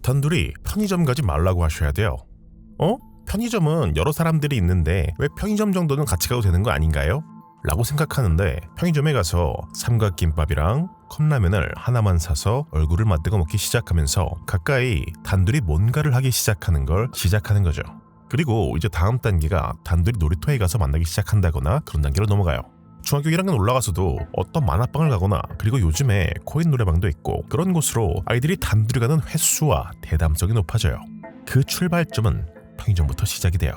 단둘이 편의점 가지 말라고 하셔야 돼요. 편의점은 여러 사람들이 있는데 왜 편의점 정도는 같이 가도 되는 거 아닌가요? 라고 생각하는데 편의점에 가서 삼각김밥이랑 컵라면을 하나만 사서 얼굴을 맞대고 먹기 시작하면서 가까이 단둘이 뭔가를 하기 시작하는 거죠. 그리고 이제 다음 단계가 단둘이 놀이터에 가서 만나기 시작한다거나 그런 단계로 넘어가요. 중학교 1학년 올라가서도 어떤 만화방을 가거나 그리고 요즘에 코인 노래방도 있고 그런 곳으로 아이들이 단둘이 가는 횟수와 대담성이 높아져요. 그 출발점은 편의점부터 시작이 돼요.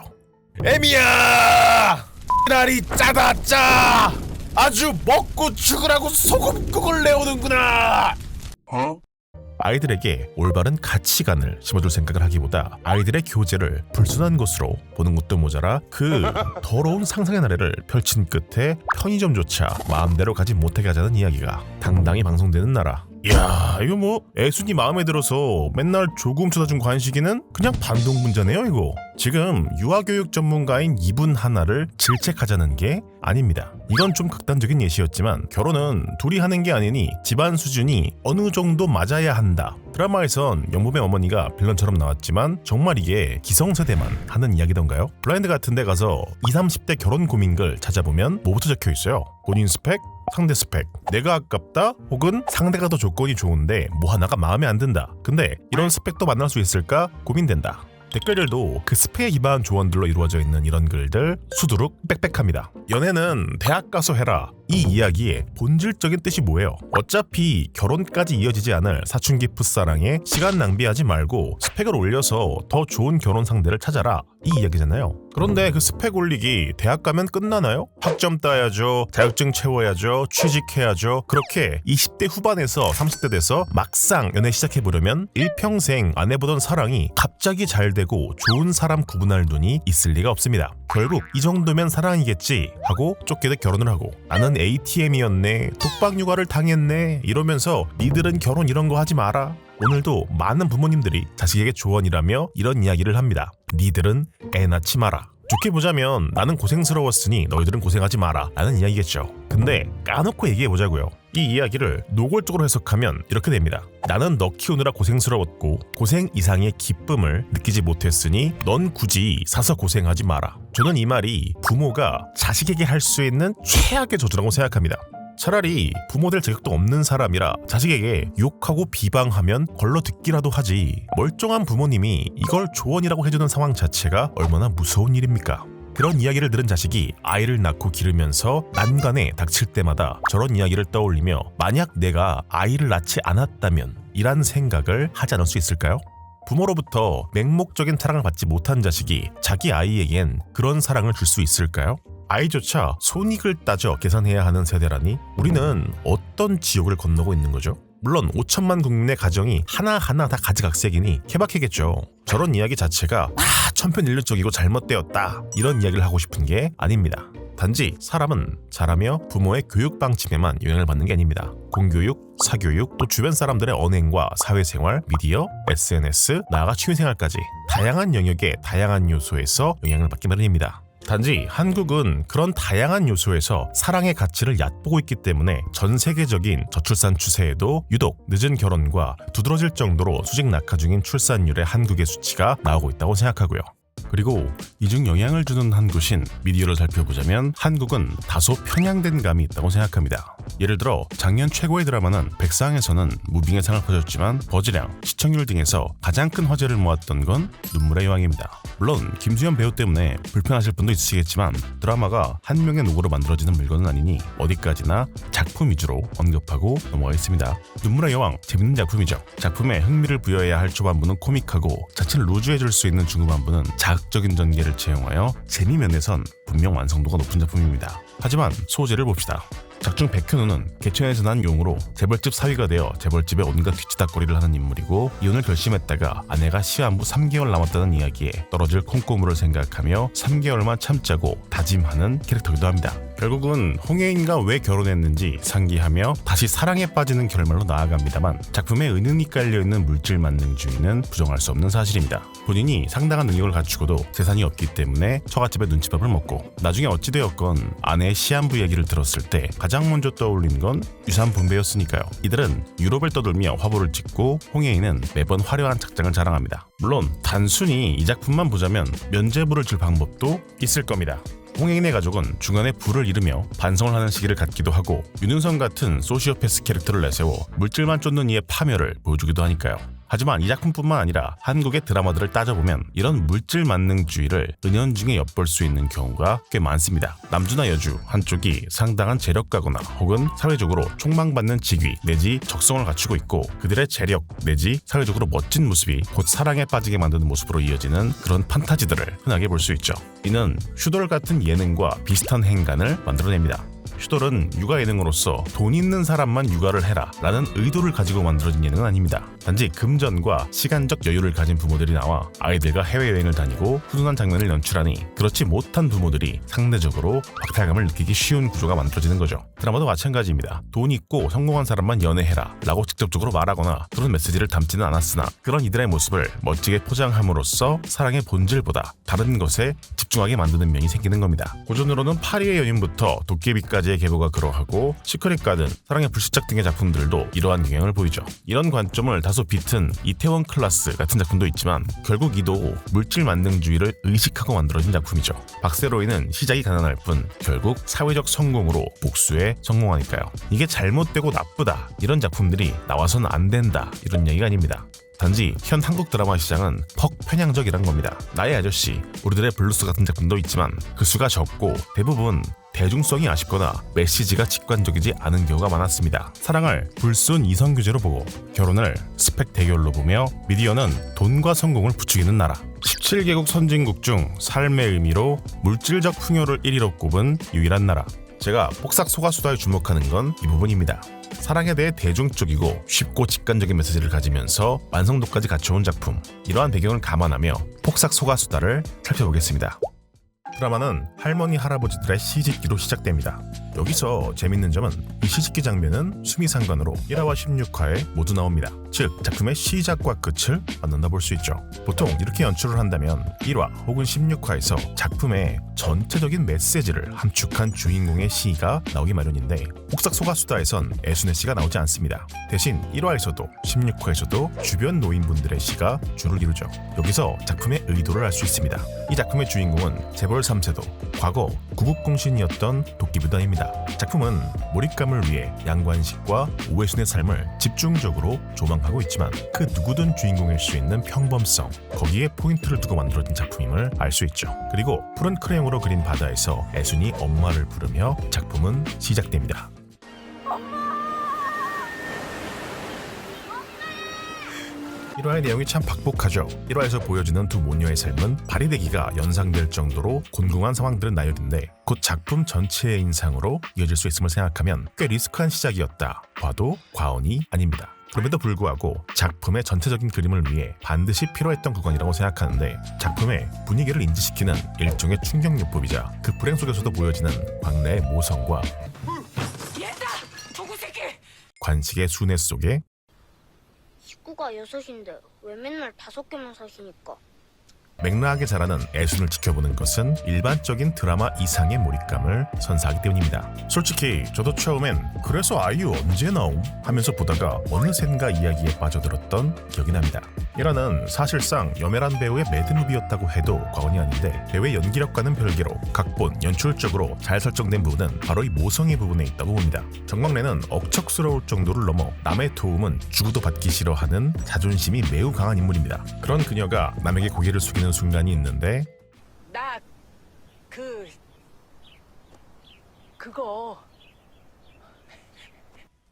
애미야! 날이 짜다 짜! 아주 먹고 죽으라고 소금국을 내오는구나! 아이들에게 올바른 가치관을 심어줄 생각을 하기보다 아이들의 교재를 불순한 것으로 보는 것도 모자라 그 더러운 상상의 나래를 펼친 끝에 편의점조차 마음대로 가지 못하게 하자는 이야기가 당당히 방송되는 나라. 이야, 이거 뭐 애순이 마음에 들어서 맨날 조금 쳐다준 관식이는 그냥 반동분자네요. 이거 지금 유아교육 전문가인 이분 하나를 질책하자는 게 아닙니다. 이건 좀 극단적인 예시였지만 결혼은 둘이 하는 게 아니니 집안 수준이 어느 정도 맞아야 한다. 드라마에선 영범의 어머니가 빌런처럼 나왔지만 정말 이게 기성세대만 하는 이야기던가요? 블라인드 같은 데 가서 20, 30대 결혼 고민글 찾아보면 뭐부터 적혀 있어요? 본인 스펙, 상대 스펙, 내가 아깝다 혹은 상대가 더 조건이 좋은데 뭐 하나가 마음에 안 든다. 근데 이런 스펙도 만날 수 있을까 고민된다. 댓글들도 그 스펙에 기반한 조언들로 이루어져 있는 이런 글들 수두룩 빽빽합니다. 연애는 대학 가서 해라. 이 이야기의 본질적인 뜻이 뭐예요? 어차피 결혼까지 이어지지 않을 사춘기 풋사랑에 시간 낭비하지 말고 스펙을 올려서 더 좋은 결혼 상대를 찾아라. 이 이야기잖아요. 그런데 그 스펙 올리기 대학 가면 끝나나요? 학점 따야죠. 자격증 채워야죠. 취직해야죠. 그렇게 20대 후반에서 30대 돼서 막상 연애 시작해보려면 일평생 안 해보던 사랑이 갑자기 잘 되고 좋은 사람 구분할 눈이 있을 리가 없습니다. 결국 이 정도면 사랑이겠지 하고 쫓기듯 결혼을 하고 나는 ATM이었네, 독박 육아를 당했네 이러면서 니들은 결혼 이런 거 하지 마라. 오늘도 많은 부모님들이 자식에게 조언이라며 이런 이야기를 합니다. 니들은 애 낳지 마라. 좋게 보자면 나는 고생스러웠으니 너희들은 고생하지 마라 라는 이야기겠죠. 근데 까놓고 얘기해보자고요. 이 이야기를 노골적으로 해석하면 이렇게 됩니다. 나는 너 키우느라 고생스러웠고 고생 이상의 기쁨을 느끼지 못했으니 넌 굳이 사서 고생하지 마라. 저는 이 말이 부모가 자식에게 할 수 있는 최악의 저주라고 생각합니다. 차라리 부모 될 자격도 없는 사람이라 자식에게 욕하고 비방하면 걸러듣기라도 하지 멀쩡한 부모님이 이걸 조언이라고 해주는 상황 자체가 얼마나 무서운 일입니까? 그런 이야기를 들은 자식이 아이를 낳고 기르면서 난간에 닥칠 때마다 저런 이야기를 떠올리며 만약 내가 아이를 낳지 않았다면 이란 생각을 하지 않을 수 있을까요? 부모로부터 맹목적인 사랑을 받지 못한 자식이 자기 아이에겐 그런 사랑을 줄 수 있을까요? 아이조차 손익을 따져 계산해야 하는 세대라니 우리는 어떤 지옥을 건너고 있는 거죠? 물론 5천만 국민의 가정이 하나하나 다 가지각색이니 케바케겠죠. 저런 이야기 자체가 다 천편일률적이고 잘못되었다 이런 이야기를 하고 싶은 게 아닙니다. 단지 사람은 자라며 부모의 교육 방침에만 영향을 받는 게 아닙니다. 공교육, 사교육, 또 주변 사람들의 언행과 사회생활, 미디어, SNS, 나아가 취미생활까지 다양한 영역의 다양한 요소에서 영향을 받기 마련입니다. 단지 한국은 그런 다양한 요소에서 사랑의 가치를 얕보고 있기 때문에 전 세계적인 저출산 추세에도 유독 늦은 결혼과 두드러질 정도로 수직 낙하 중인 출산율의 한국의 수치가 나오고 있다고 생각하고요. 그리고 이 중 영향을 주는 한 곳인 미디어를 살펴보자면 한국은 다소 편향된 감이 있다고 생각합니다. 예를 들어 작년 최고의 드라마는 백상에서는 무빙의 상을 거뒀지만 버즈량, 시청률 등에서 가장 큰 화제를 모았던 건 눈물의 여왕입니다. 물론 김수현 배우 때문에 불편하실 분도 있으시겠지만 드라마가 한 명의 누구로 만들어지는 물건은 아니니 어디까지나 작품 위주로 언급하고 넘어가 있습니다. 눈물의 여왕 재밌는 작품이죠. 작품에 흥미를 부여해야 할 초반부는 코믹하고 자체를 루즈해줄 수 있는 중후반부는 자극적인 전개를 채용하여 재미 면에선 분명 완성도가 높은 작품입니다. 하지만 소재를 봅시다. 작중 백현우는 개천에서 난 용으로 재벌집 사위가 되어 재벌집에 온갖 뒤치다거리를 하는 인물이고 이혼을 결심했다가 아내가 시한부 3개월 남았다는 이야기에 떨어질 콩고물을 생각하며 3개월만 참자고 다짐하는 캐릭터이기도 합니다. 결국은 홍예인과 왜 결혼했는지 상기하며 다시 사랑에 빠지는 결말로 나아갑니다만 작품에 은은히 깔려있는 물질 만능주의는 부정할 수 없는 사실입니다. 본인이 상당한 능력을 갖추고도 재산이 없기 때문에 처갓집에 눈치밥을 먹고 나중에 어찌되었건 아내의 시한부 얘기를 들었을 때 가장 먼저 떠올린 건 유산 분배였으니까요. 이들은 유럽을 떠돌며 화보를 찍고 홍예인은 매번 화려한 착장을 자랑합니다. 물론 단순히 이 작품만 보자면 면죄부를 줄 방법도 있을 겁니다. 홍예인의 가족은 중간에 부를 잃으며 반성을 하는 시기를 갖기도 하고 윤은성 같은 소시오패스 캐릭터를 내세워 물질만 쫓는 이의 파멸을 보여주기도 하니까요. 하지만 이 작품뿐만 아니라 한국의 드라마들을 따져보면 이런 물질 만능주의를 은연중에 엿볼 수 있는 경우가 꽤 많습니다. 남주나 여주 한쪽이 상당한 재력가거나 혹은 사회적으로 촉망받는 직위 내지 적성을 갖추고 있고 그들의 재력 내지 사회적으로 멋진 모습이 곧 사랑에 빠지게 만드는 모습으로 이어지는 그런 판타지들을 흔하게 볼 수 있죠. 이는 슈돌 같은 예능과 비슷한 행간을 만들어냅니다. 슈돌은 육아 예능으로서 돈 있는 사람만 육아를 해라 라는 의도를 가지고 만들어진 예능은 아닙니다. 단지 금전과 시간적 여유를 가진 부모들이 나와 아이들과 해외여행을 다니고 훈훈한 장면을 연출하니 그렇지 못한 부모들이 상대적으로 박탈감을 느끼기 쉬운 구조가 만들어지는 거죠. 드라마도 마찬가지입니다. 돈 있고 성공한 사람만 연애해라 라고 직접적으로 말하거나 그런 메시지를 담지는 않았으나 그런 이들의 모습을 멋지게 포장함으로써 사랑의 본질보다 다른 것에 집중하게 만드는 면이 생기는 겁니다. 고전으로는 파리의 연인부터 도깨비까지의 계보가 그러하고 시크릿 가든, 사랑의 불시착 등의 작품들도 이러한 경향을 보이죠. 이런 관점을 다소 비튼 이태원 클라스 같은 작품도 있지만 결국 이도 물질 만능주의를 의식하고 만들어진 작품이죠. 박세로이는 시작이 가난할 뿐 결국 사회적 성공으로 복수에 성공하니까요. 이게 잘못되고 나쁘다 이런 작품들이 나와서는 안 된다 이런 얘기가 아닙니다. 단지 현 한국 드라마 시장은 퍽 편향적이란 겁니다. 나의 아저씨, 우리들의 블루스 같은 작품도 있지만 그 수가 적고 대부분 대중성이 아쉽거나 메시지가 직관적이지 않은 경우가 많았습니다. 사랑을 불순 이성 규제로 보고 결혼을 스펙 대결로 보며 미디어는 돈과 성공을 부추기는 나라. 17개국 선진국 중 삶의 의미로 물질적 풍요를 1위로 꼽은 유일한 나라. 제가 폭삭 소가수다에 주목하는 건 이 부분입니다. 사랑에 대해 대중적이고 쉽고 직관적인 메시지를 가지면서 완성도까지 갖춰온 작품. 이러한 배경을 감안하며 폭삭 소가수다를 살펴보겠습니다. 드라마는 할머니 할아버지들의 시집기로 시작됩니다. 여기서 재밌는 점은 이 시집기 장면은 수미상관으로 1화와 16화에 모두 나옵니다. 즉 작품의 시작과 끝을 만난다 볼 수 있죠. 보통 이렇게 연출을 한다면 1화 혹은 16화에서 작품의 전체적인 메시지를 함축한 주인공의 시가 나오기 마련인데 폭삭 소가수다에선 애순의 시가 나오지 않습니다. 대신 1화에서도 16화에서도 주변 노인분들의 시가 주를 이루죠. 여기서 작품의 의도를 알 수 있습니다. 이 작품의 주인공은 재벌 3세도 과거 구국공신이었던 도끼부단입니다. 작품은 몰입감을 위해 양관식과 오해순의 삶을 집중적으로 조망하고 있지만 그 누구든 주인공일 수 있는 평범성, 거기에 포인트를 두고 만들어진 작품임을 알 수 있죠. 그리고 푸른 크레용으로 그린 바다에서 애순이 엄마를 부르며 작품은 시작됩니다. 1화의 내용이 참 박복하죠. 1화에서 보여지는 두 모녀의 삶은 발휘되기가 연상될 정도로 곤궁한 상황들은 나열인데 곧 작품 전체의 인상으로 이어질 수 있음을 생각하면 꽤 리스크한 시작이었다 봐도 과언이 아닙니다. 그럼에도 불구하고 작품의 전체적인 그림을 위해 반드시 필요했던 구간이라고 생각하는데 작품의 분위기를 인지시키는 일종의 충격요법이자 그 불행 속에서도 보여지는 광래의 모성과 관식의 순애 속에 식구가 6인데 왜 맨날 5개만 사시니까? 맥락하게 자라는 애순을 지켜보는 것은 일반적인 드라마 이상의 몰입감을 선사하기 때문입니다. 솔직히 저도 처음엔 그래서 아이유 언제 나옴? 하면서 보다가 어느샌가 이야기에 빠져들었던 기억이 납니다. 1화는 사실상 여메란 배우의 매드무비였다고 해도 과언이 아닌데 배우의 연기력과는 별개로 각본, 연출적으로 잘 설정된 부분은 바로 이 모성의 부분에 있다고 봅니다. 정막래는 억척스러울 정도를 넘어 남의 도움은 죽어도 받기 싫어하는 자존심이 매우 강한 인물입니다. 그런 그녀가 남에게 고개를 숙이는 순간이 있는데 나 그거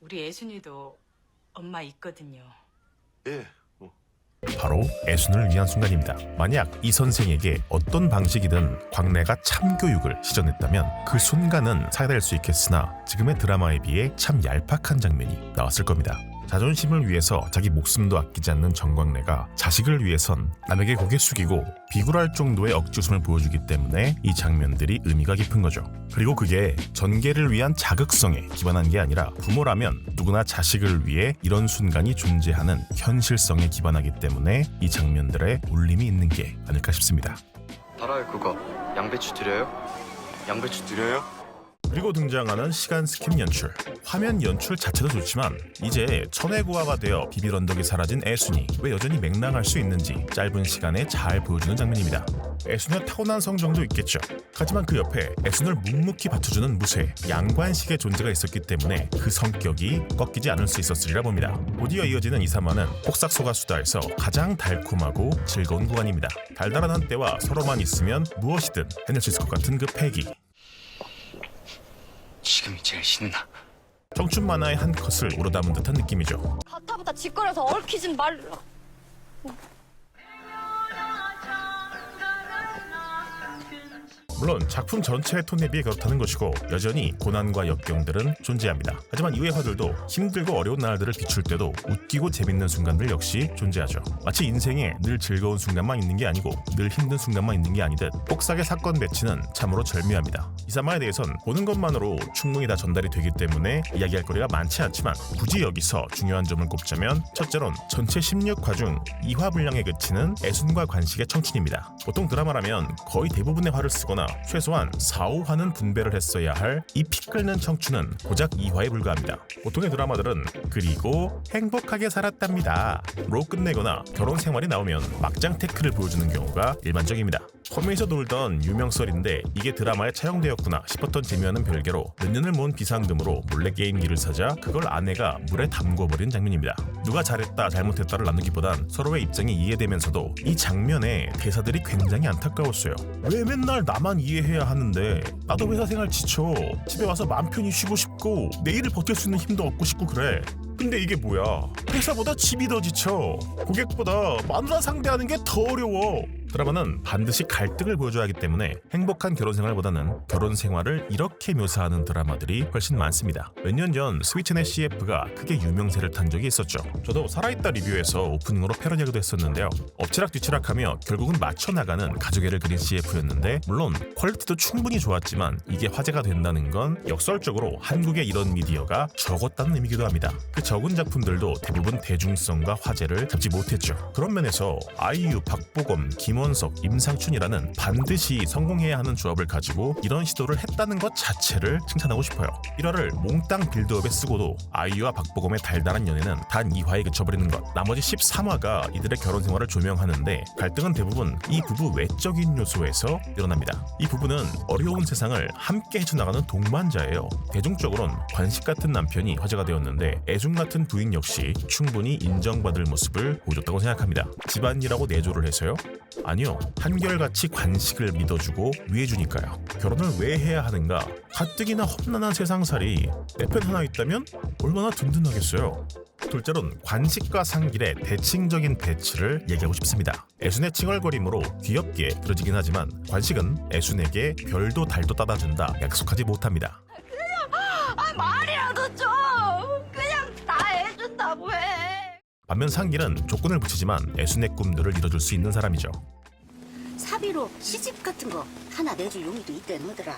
우리 애순이도 엄마 있거든요. 예. 바로 애순을 위한 순간입니다. 만약 이 선생에게 어떤 방식이든 광래가 참교육을 시전했다면 그 순간은 사야될 수 있겠으나 지금의 드라마에 비해 참 얄팍한 장면이 나왔을 겁니다. 자존심을 위해서 자기 목숨도 아끼지 않는 정광래가 자식을 위해선 남에게 고개 숙이고 비굴할 정도의 억지웃음을 보여주기 때문에 이 장면들이 의미가 깊은 거죠. 그리고 그게 전개를 위한 자극성에 기반한 게 아니라 부모라면 누구나 자식을 위해 이런 순간이 존재하는 현실성에 기반하기 때문에 이 장면들에 울림이 있는 게 아닐까 싶습니다. 달아요 그거. 양배추 드려요? 양배추 드려요? 그리고 등장하는 시간 스킵 연출. 화면 연출 자체도 좋지만 이제 천혜고아가 되어 비빌 언덕이 사라진 애순이 왜 여전히 맹랑할 수 있는지 짧은 시간에 잘 보여주는 장면입니다. 애순의 타고난 성정도 있겠죠. 하지만 그 옆에 애순을 묵묵히 받쳐주는 무쇠, 양관식의 존재가 있었기 때문에 그 성격이 꺾이지 않을 수 있었으리라 봅니다. 곧이어 이어지는 2, 3화는 폭삭소가수다에서 가장 달콤하고 즐거운 구간입니다. 달달한 한때와 서로만 있으면 무엇이든 해낼 수 있을 것 같은 그 패기. 지금이 제일 신나. 청춘 만화의 한 컷을 우러담은 듯한 느낌이죠. 바타바타 짓거려서 얽히진 말라. 물론 작품 전체의 톤에 비해 그렇다는 것이고 여전히 고난과 역경들은 존재합니다. 하지만 이외의 화들도 힘들고 어려운 날들을 비출 때도 웃기고 재밌는 순간들 역시 존재하죠. 마치 인생에 늘 즐거운 순간만 있는 게 아니고 늘 힘든 순간만 있는 게 아니듯 폭삭의 사건 배치는 참으로 절묘합니다. 이 사마에 대해선 보는 것만으로 충분히 다 전달이 되기 때문에 이야기할 거리가 많지 않지만 굳이 여기서 중요한 점을 꼽자면 첫째론 전체 16화 중 2화 분량에 그치는 애순과 관식의 청춘입니다. 보통 드라마라면 거의 대부분의 화를 쓰거나 최소한 4, 5화는 분배를 했어야 할 이 피 끓는 청춘은 고작 2화에 불과합니다. 보통의 드라마들은 그리고 행복하게 살았답니다 로 끝내거나 결혼 생활이 나오면 막장 태클을 보여주는 경우가 일반적입니다. 홈에서 돌던 유명설인데 이게 드라마에 차용되었구나 싶었던 재미와는 별개로 몇 년을 모은 비상금으로 몰래 게임기를 사자 그걸 아내가 물에 담궈버린 장면입니다. 누가 잘했다 잘못했다를 나누기보단 서로의 입장이 이해되면서도 이 장면의 대사들이 굉장히 안타까웠어요. 왜 맨날 나만 이해해야 하는데 나도 회사 생활 지쳐 집에 와서 마음 편히 쉬고 싶고 내일을 버틸 수 있는 힘도 얻고 싶고 그래. 근데 이게 뭐야? 회사보다 집이 더 지쳐. 고객보다 마누라 상대하는 게 더 어려워. 드라마는 반드시 갈등을 보여줘야 하기 때문에 행복한 결혼 생활보다는 결혼 생활을 이렇게 묘사하는 드라마들이 훨씬 많습니다. 몇 년 전 스위치넷 CF가 크게 유명세를 탄 적이 있었죠. 저도 살아있다 리뷰에서 오프닝으로 패러디하기도 했었는데요. 엎치락뒤치락하며 결국은 맞춰나가는 가족애를 그린 CF였는데 물론 퀄리티도 충분히 좋았지만 이게 화제가 된다는 건 역설적으로 한국에 이런 미디어가 적었다는 의미기도 합니다. 그 적은 작품들도 대부분 대중성과 화제를 잡지 못했죠. 그런 면에서 아이유, 박보검, 김원석, 임상춘이라는 반드시 성공해야 하는 조합을 가지고 이런 시도를 했다는 것 자체를 칭찬하고 싶어요. 1화를 몽땅 빌드업에 쓰고도 아이유와 박보검의 달달한 연애는 단 2화에 그쳐버리는 것. 나머지 13화가 이들의 결혼 생활을 조명하는데 갈등은 대부분 이 부부 외적인 요소에서 일어납니다. 이 부부는 어려운 세상을 함께 헤쳐나가는 동반자예요. 대중적으로는 관식 같은 남편이 화제가 되었는데 애순 같은 부인 역시 충분히 인정받을 모습을 보여줬다고 생각합니다. 집안일하고 내조를 해서요? 아니요. 한결같이 관식을 믿어주고 위해주니까요. 결혼을 왜 해야 하는가? 가뜩이나 험난한 세상살이 내 편 하나 있다면 얼마나 든든하겠어요. 둘째론 관식과 상길의 대칭적인 배치를 얘기하고 싶습니다. 애순의 칭얼거림으로 귀엽게 들어지긴 하지만 관식은 애순에게 별도 달도 따다준다 약속하지 못합니다. 말이라도 좀 그냥 다 해준다고 해. 반면 상길은 조건을 붙이지만 애순의 꿈들을 이뤄줄 수 있는 사람이죠. 사비로 시집 같은 거 하나 내줄 용의도 있대는 하더라.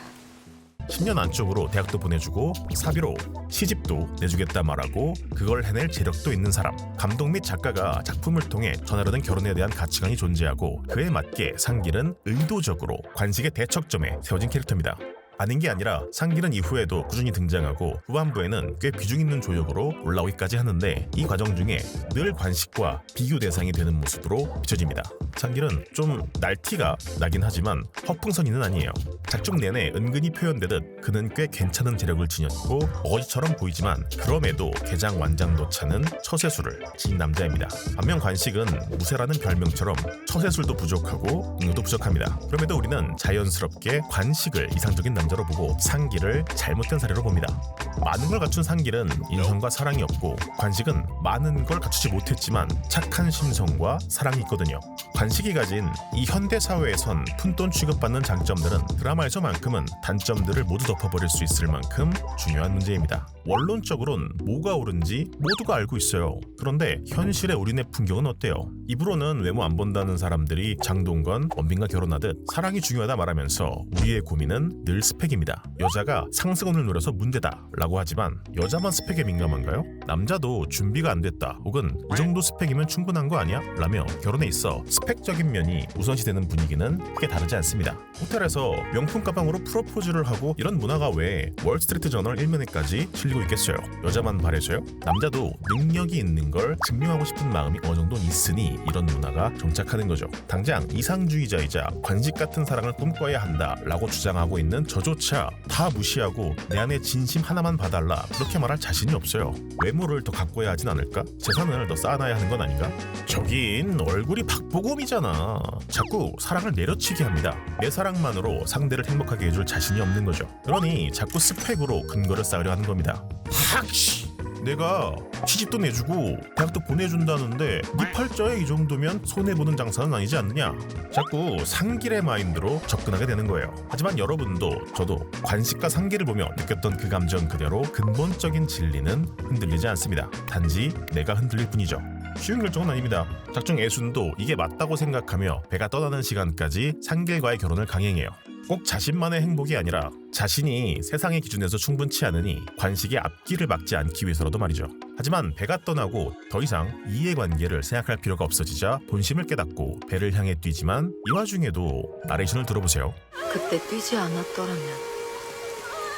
10년 안쪽으로 대학도 보내주고 사비로 시집도 내주겠다 말하고 그걸 해낼 재력도 있는 사람. 감독 및 작가가 작품을 통해 전하려는 결혼에 대한 가치관이 존재하고 그에 맞게 상길은 의도적으로 관식의 대척점에 세워진 캐릭터입니다. 아닌 게 아니라 상길은 이후에도 꾸준히 등장하고 후반부에는 꽤 비중 있는 조력으로 올라오기까지 하는데 이 과정 중에 늘 관식과 비교 대상이 되는 모습으로 비춰집니다. 상길은 좀 날티가 나긴 하지만 허풍선이는 아니에요. 작중 내내 은근히 표현되듯 그는 꽤 괜찮은 재력을 지녔고 어거지처럼 보이지만 그럼에도 개장 완장도 차는 처세술을 지닌 남자입니다. 반면 관식은 무쇠라는 별명처럼 처세술도 부족하고 능력도 부족합니다. 그럼에도 우리는 자연스럽게 관식을 이상적인 남자로 보고 상길을 잘못된 사례로 봅니다. 많은 걸 갖춘 상길은 인성과 사랑이 없고 관식은 많은 걸 갖추지 못했지만 착한 심성과 사랑이 있거든요. 관식이 가진 이 현대 사회에선 푼돈 취급받는 장점들은 드라마에서만큼은 단점들을 모두 덮어버릴 수 있을 만큼 중요한 문제입니다. 원론적으론 뭐가 옳은지 모두가 알고 있어요. 그런데 현실의 우리네 풍경은 어때요? 입으로는 외모 안 본다는 사람들이 장동건, 원빈과 결혼하듯 사랑이 중요하다 말하면서 우리의 고민은 늘 스펙입니다. 여자가 상승혼을 노려서 문제다 라고 하지만 여자만 스펙에 민감한가요? 남자도 준비가 안 됐다 혹은 이 정도 스펙이면 충분한 거 아니야? 라며 결혼에 있어 스펙적인 면이 우선시되는 분위기는 크게 다르지 않습니다. 호텔에서 명품 가방으로 프로포즈를 하고 이런 문화가 왜 월스트리트 저널 1면에까지 실리고 있겠어요? 여자만 바래서요? 남자도 능력이 있는 걸 증명하고 싶은 마음이 어느 정도는 있으니 이런 문화가 정착하는 거죠. 당장 이상주의자이자 관식 같은 사랑을 꿈꿔야 한다 라고 주장하고 있는 저조차 다 무시하고 내 안에 진심 하나만 봐달라 그렇게 말할 자신이 없어요. 외모를 더 가꿔야 하진 않을까? 재산을 더 쌓아놔야 하는 건 아닌가? 저긴 얼굴이 박보검이잖아. 자꾸 사랑을 내려치게 합니다. 내 사랑만으로 상대를 행복하게 해줄 자신이 없는 거죠. 그러니 자꾸 스펙으로 근거를 쌓으려 하는 겁니다. 학씨! 내가 시집도 내주고 대학도 보내준다는데 네 팔자에 이 정도면 손해보는 장사는 아니지 않느냐? 자꾸 상길의 마인드로 접근하게 되는 거예요. 하지만 여러분도 저도 관식과 상길을 보며 느꼈던 그 감정 그대로 근본적인 진리는 흔들리지 않습니다. 단지 내가 흔들릴 뿐이죠. 쉬운 결정은 아닙니다. 작중 애순도 이게 맞다고 생각하며 배가 떠나는 시간까지 상길과의 결혼을 강행해요. 꼭 자신만의 행복이 아니라 자신이 세상의 기준에서 충분치 않으니 관식의 앞길을 막지 않기 위해서라도 말이죠. 하지만 배가 떠나고 더 이상 이해관계를 생각할 필요가 없어지자 본심을 깨닫고 배를 향해 뛰지만 이 와중에도 나레이션을 들어보세요. 그때 뛰지 않았더라면,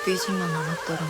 뛰지만 않았더라면.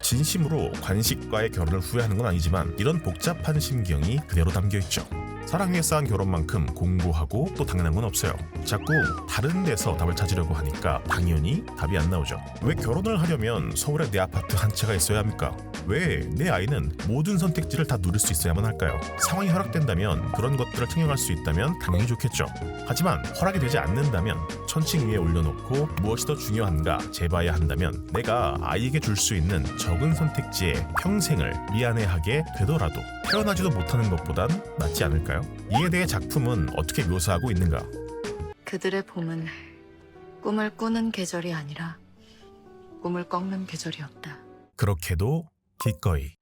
진심으로 관식과의 결혼을 후회하는 건 아니지만 이런 복잡한 심경이 그대로 담겨있죠. 사랑 위에 쌓은 결혼만큼 공고하고 또 당연한 건 없어요. 자꾸 다른 데서 답을 찾으려고 하니까 당연히 답이 안 나오죠. 왜 결혼을 하려면 서울에 내 아파트 한 채가 있어야 합니까? 왜 내 아이는 모든 선택지를 다 누릴 수 있어야만 할까요? 상황이 허락된다면 그런 것들을 챙겨갈 수 있다면 당연히 좋겠죠. 하지만 허락이 되지 않는다면 천칭 위에 올려놓고 무엇이 더 중요한가 재봐야 한다면 내가 아이에게 줄 수 있는 적은 선택지에 평생을 미안해하게 되더라도 태어나지도 못하는 것보단 낫지 않을까요? 이에 대해 작품은 어떻게 묘사하고 있는가? 그들의 봄은 꿈을 꾸는 계절이 아니라 꿈을 꺾는 계절이었다. 그렇게도 기꺼이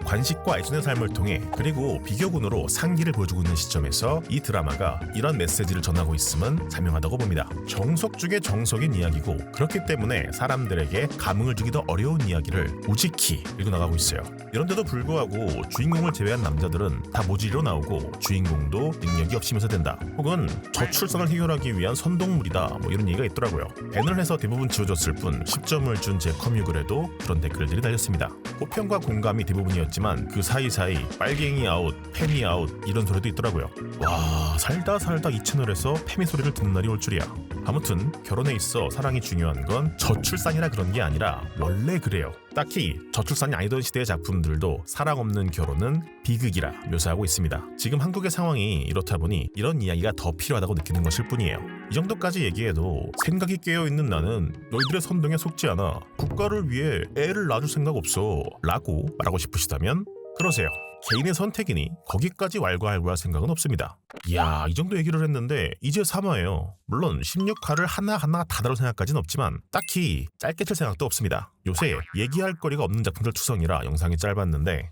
관식과 애순의 삶을 통해 그리고 비교군으로 상기를 보여주고 있는 시점에서 이 드라마가 이런 메시지를 전하고 있음은 자명하다고 봅니다. 정석 중에 정석인 이야기고 그렇기 때문에 사람들에게 감흥을 주기 더 어려운 이야기를 우직히 밀고 나가고 있어요. 이런데도 불구하고 주인공을 제외한 남자들은 다 모질로 나오고 주인공도 능력이 없이 묘사된다. 혹은 저출산을 해결하기 위한 선동물이다. 뭐 이런 얘기가 있더라고요. 밴을 해서 대부분 지워졌을 뿐 10점을 준 제 커뮤글에도 그런 댓글들이 달렸습니다. 호평과 공감이 대부분이었지만 그 사이사이 빨갱이 아웃, 페미 아웃 이런 소리도 있더라고요. 와, 살다 이 채널에서 페미 소리를 듣는 날이 올 줄이야. 아무튼 결혼에 있어 사랑이 중요한 건 저출산이라 그런 게 아니라 원래 그래요. 딱히 저출산이 아니던 시대의 작품들도 사랑 없는 결혼은 비극이라 묘사하고 있습니다. 지금 한국의 상황이 이렇다 보니 이런 이야기가 더 필요하다고 느끼는 것일 뿐이에요. 이 정도까지 얘기해도 생각이 깨어있는 나는 너희들의 선동에 속지 않아. 국가를 위해 애를 낳아줄 생각 없어 라고 말하고 싶으시다면 그러세요. 개인의 선택이니 거기까지 왈가왈부할 생각은 없습니다. 이야, 이 정도 얘기를 했는데 이제 3화예요. 물론 16화를 하나하나 다 다룰 생각까지는 없지만 딱히 짧게 칠 생각도 없습니다. 요새 얘기할 거리가 없는 작품들 투성이라 영상이 짧았는데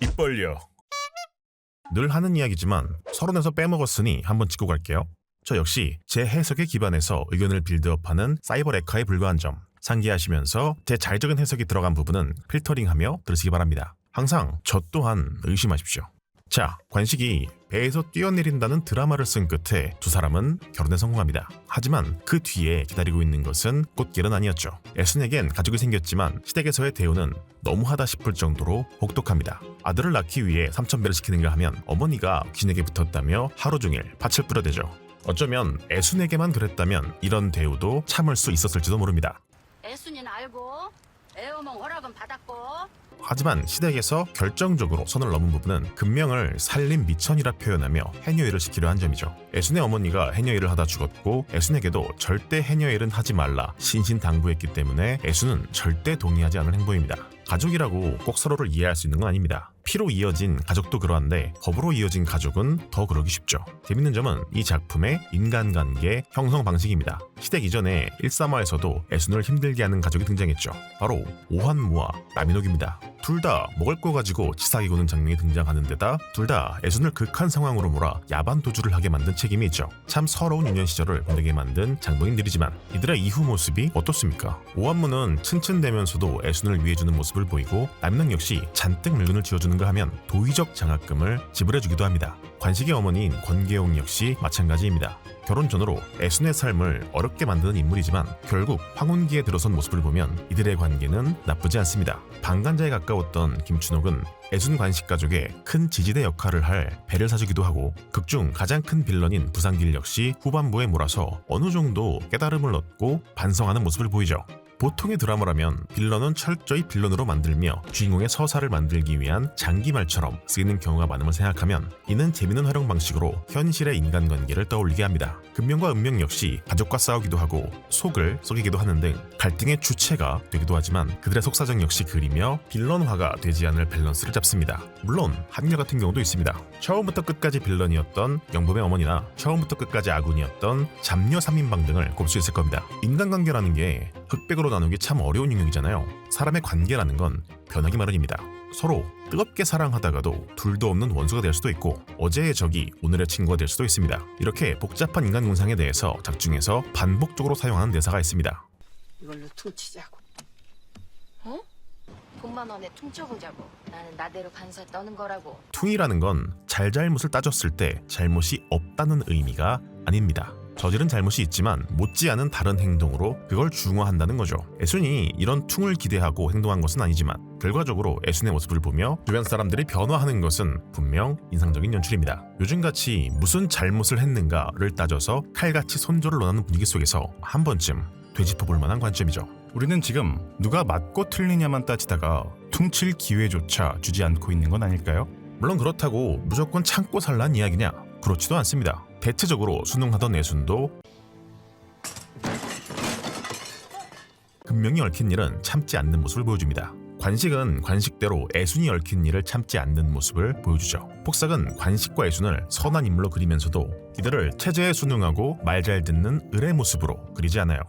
입 벌려. 늘 하는 이야기지만 서론에서 빼먹었으니 한번 짚고 갈게요. 저 역시 제 해석에 기반해서 의견을 빌드업하는 사이버 레카에 불과한 점 상기하시면서 제 자의적인 해석이 들어간 부분은 필터링하며 들으시기 바랍니다. 항상 저 또한 의심하십시오. 자, 관식이 배에서 뛰어내린다는 드라마를 쓴 끝에 두 사람은 결혼에 성공합니다. 하지만 그 뒤에 기다리고 있는 것은 꽃길은 아니었죠. 애순에겐 가족이 생겼지만 시댁에서의 대우는 너무하다 싶을 정도로 혹독합니다. 아들을 낳기 위해 삼천배를 시키는가 하면 어머니가 귀신에게 붙었다며 하루 종일 밭을 뿌려대죠. 어쩌면 애순에게만 그랬다면 이런 대우도 참을 수 있었을지도 모릅니다. 애순이는 알고 애어몽 허락은 받았고. 하지만 시댁에서 결정적으로 선을 넘은 부분은 금명을 살림 미천이라 표현하며 해녀일을 시키려 한 점이죠. 애순의 어머니가 해녀일을 하다 죽었고 애순에게도 절대 해녀일은 하지 말라 신신당부했기 때문에 애순은 절대 동의하지 않을 행보입니다. 가족이라고 꼭 서로를 이해할 수 있는 건 아닙니다. 피로 이어진 가족도 그러한데 법으로 이어진 가족은 더 그러기 쉽죠. 재밌는 점은 이 작품의 인간관계 형성 방식입니다. 시댁 이전에 1~3화에서도 애순을 힘들게 하는 가족이 등장했죠. 바로 오한무와 남인옥입니다. 둘 다 먹을 거 가지고 치사하게 구는 장면이 등장하는 데다 둘 다 애순을 극한 상황으로 몰아 야반 도주를 하게 만든 책임이 있죠. 참 서러운 유년 시절을 보내게 만든 장본인들이지만 이들의 이후 모습이 어떻습니까? 오한무는 츤츤대면서도 애순을 위해주는 모습을 보이고 남인옥 역시 잔뜩 물건을 쥐어주는가 하면 도의적 장학금을 지불해주기도 합니다. 관식의 어머니인 권계용 역시 마찬가지입니다. 결혼 전으로 애순의 삶을 어렵게 만드는 인물이지만 결국 황혼기에 들어선 모습을 보면 이들의 관계는 나쁘지 않습니다. 방간자에 가까웠던 김춘옥은 애순 관식 가족의 큰 지지대 역할을 할 배를 사주기도 하고 극중 가장 큰 빌런인 부상길 역시 후반부에 몰아서 어느 정도 깨달음을 얻고 반성하는 모습을 보이죠. 보통의 드라마라면 빌런은 철저히 빌런으로 만들며 주인공의 서사를 만들기 위한 장기말처럼 쓰이는 경우가 많음을 생각하면 이는 재밌는 활용 방식으로 현실의 인간관계를 떠올리게 합니다. 금명과 은명 역시 가족과 싸우기도 하고 속을 썩이기도 하는 등 갈등의 주체가 되기도 하지만 그들의 속사정 역시 그리며 빌런화가 되지 않을 밸런스를 잡습니다. 물론 한결같은 경우도 있습니다. 처음부터 끝까지 빌런이었던 영범의 어머니나 처음부터 끝까지 아군이었던 잡녀 3인방 등을 꼽을 수 있을 겁니다. 인간관계라는 게 흑백으로 나누기 참 어려운 영역이잖아요. 사람의 관계라는 건 변하기 마련입니다. 서로 뜨겁게 사랑하다가도 둘도 없는 원수가 될 수도 있고 어제의 적이 오늘의 친구가 될 수도 있습니다. 이렇게 복잡한 인간 군상에 대해서 작중에서 반복적으로 사용하는 대사가 있습니다. 이걸로 퉁치자고. 돈만 원에 퉁쳐보자고. 나는 나대로 반사 떠는 거라고. 퉁이라는 건 잘잘못을 따졌을 때 잘못이 없다는 의미가 아닙니다. 저지른 잘못이 있지만 못지않은 다른 행동으로 그걸 중화한다는 거죠. 애순이 이런 퉁을 기대하고 행동한 것은 아니지만 결과적으로 애순의 모습을 보며 주변 사람들이 변화하는 것은 분명 인상적인 연출입니다. 요즘같이 무슨 잘못을 했는가를 따져서 칼같이 손절을 논하는 분위기 속에서 한 번쯤 되짚어볼 만한 관점이죠. 우리는 지금 누가 맞고 틀리냐만 따지다가 퉁칠 기회조차 주지 않고 있는 건 아닐까요? 물론 그렇다고 무조건 참고 살란 이야기냐? 그렇지도 않습니다. 대체적으로 순응하던 애순도 금명이 얽힌 일은 참지 않는 모습을 보여줍니다. 관식은 관식대로 애순이 얽힌 일을 참지 않는 모습을 보여주죠. 폭삭은 관식과 애순을 선한 인물로 그리면서도 이들을 체제에 순응하고 말 잘 듣는 을의 모습으로 그리지 않아요.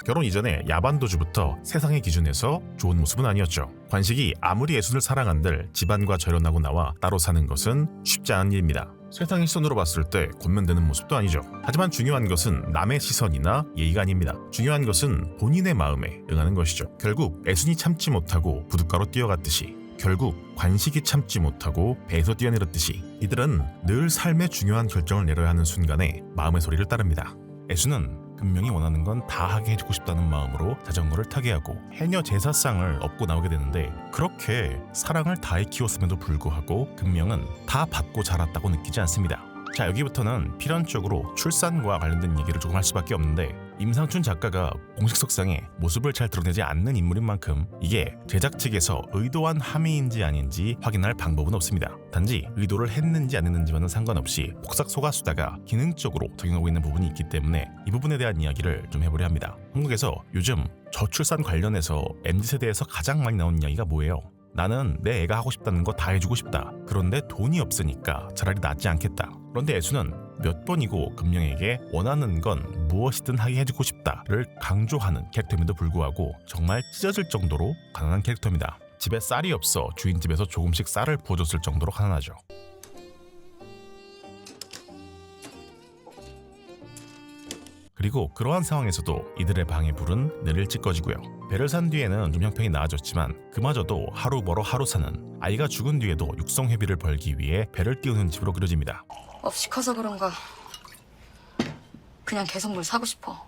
결혼 이전에 야반도주부터 세상의 기준에서 좋은 모습은 아니었죠. 관식이 아무리 애순을 사랑한들 집안과 절연하고 나와 따로 사는 것은 쉽지 않은 일입니다. 세상의 시선으로 봤을 때 권면되는 모습도 아니죠. 하지만 중요한 것은 남의 시선이나 예의가 아닙니다. 중요한 것은 본인의 마음에 응하는 것이죠. 결국 애순이 참지 못하고 부둣가로 뛰어갔듯이 결국 관식이 참지 못하고 배에서 뛰어내렸듯이 이들은 늘 삶의 중요한 결정을 내려야 하는 순간에 마음의 소리를 따릅니다. 애순은 금명이 원하는 건 다 하게 해주고 싶다는 마음으로 자전거를 타게 하고 해녀 제사상을 업고 나오게 되는데 그렇게 사랑을 다해 키웠음에도 불구하고 금명은 다 받고 자랐다고 느끼지 않습니다. 자, 여기부터는 필연적으로 출산과 관련된 얘기를 조금 할 수밖에 없는데 임상춘 작가가 공식 석상에 모습을 잘 드러내지 않는 인물인 만큼 이게 제작 측에서 의도한 함의인지 아닌지 확인할 방법은 없습니다. 단지 의도를 했는지 안 했는지와는 상관없이 폭삭 속아수다가 기능적으로 적용하고 있는 부분이 있기 때문에 이 부분에 대한 이야기를 좀 해보려 합니다. 한국에서 요즘 저출산 관련해서 MZ세대에서 가장 많이 나오는 이야기가 뭐예요? 나는 내 애가 하고 싶다는 거 다 해주고 싶다. 그런데 돈이 없으니까 차라리 낫지 않겠다. 그런데 애순은 몇 번이고 금명에게 원하는 건 무엇이든 하게 해주고 싶다를 강조하는 캐릭터임에도 불구하고 정말 찢어질 정도로 가난한 캐릭터입니다. 집에 쌀이 없어 주인집에서 조금씩 쌀을 부어줬을 정도로 가난하죠. 그리고 그러한 상황에서도 이들의 방의 불은 늘 일찍 꺼지고요. 배를 산 뒤에는 좀 형편이 나아졌지만 그마저도 하루 벌어 하루 사는 아이가 죽은 뒤에도 육성회비를 벌기 위해 배를 띄우는 집으로 그려집니다. 없이 커서 그런가 그냥 개성물 사고 싶어.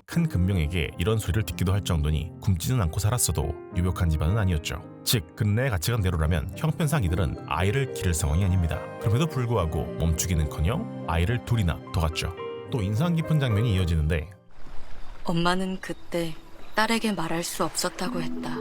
큰 금명에게 이런 소리를 듣기도 할 정도니 굶지는 않고 살았어도 유력한 집안은 아니었죠. 즉 근래의 가치관대로라면 형편상 이들은 아이를 기를 상황이 아닙니다. 그럼에도 불구하고 멈추기는커녕 아이를 둘이나 더 갖죠. 또 인상 깊은 장면이 이어지는데 엄마는 그때 딸에게 말할 수 없었다고 했다.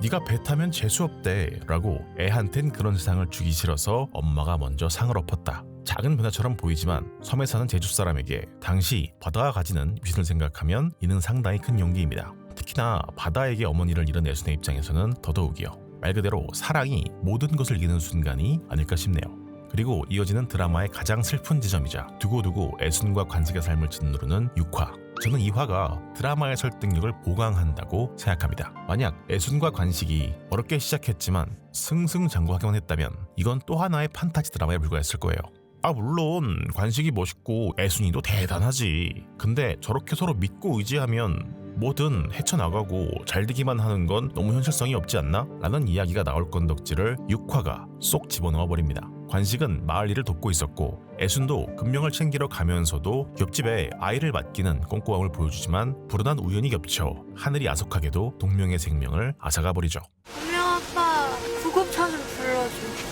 네가 배 타면 재수없대 라고 애한텐 그런 세상을 주기 싫어서 엄마가 먼저 상을 엎었다. 작은 변화처럼 보이지만 섬에 사는 제주 사람에게 당시 바다가 가지는 위신을 생각하면 이는 상당히 큰 용기입니다. 특히나 바다에게 어머니를 잃은 애순의 입장에서는 더더욱이요. 말 그대로 사랑이 모든 것을 이기는 순간이 아닐까 싶네요. 그리고 이어지는 드라마의 가장 슬픈 지점이자 두고두고 애순과 관식의 삶을 짓누르는 6화. 저는 이 화가 드라마의 설득력을 보강한다고 생각합니다. 만약 애순과 관식이 어렵게 시작했지만 승승장구하기만 했다면 이건 또 하나의 판타지 드라마에 불과했을 거예요. 물론 관식이 멋있고 애순이도 대단하지. 근데 저렇게 서로 믿고 의지하면 뭐든 헤쳐나가고 잘되기만 하는 건 너무 현실성이 없지 않나? 라는 이야기가 나올 건덕지를 6화가 쏙 집어넣어 버립니다. 관식은 마을 일을 돕고 있었고 애순도 금명을 챙기러 가면서도 옆집에 아이를 맡기는 꼼꼼함을 보여주지만 불운한 우연이 겹쳐 하늘이 야속하게도 동명의 생명을 앗아가 버리죠. 분명 아빠 구급차 좀 불러줘.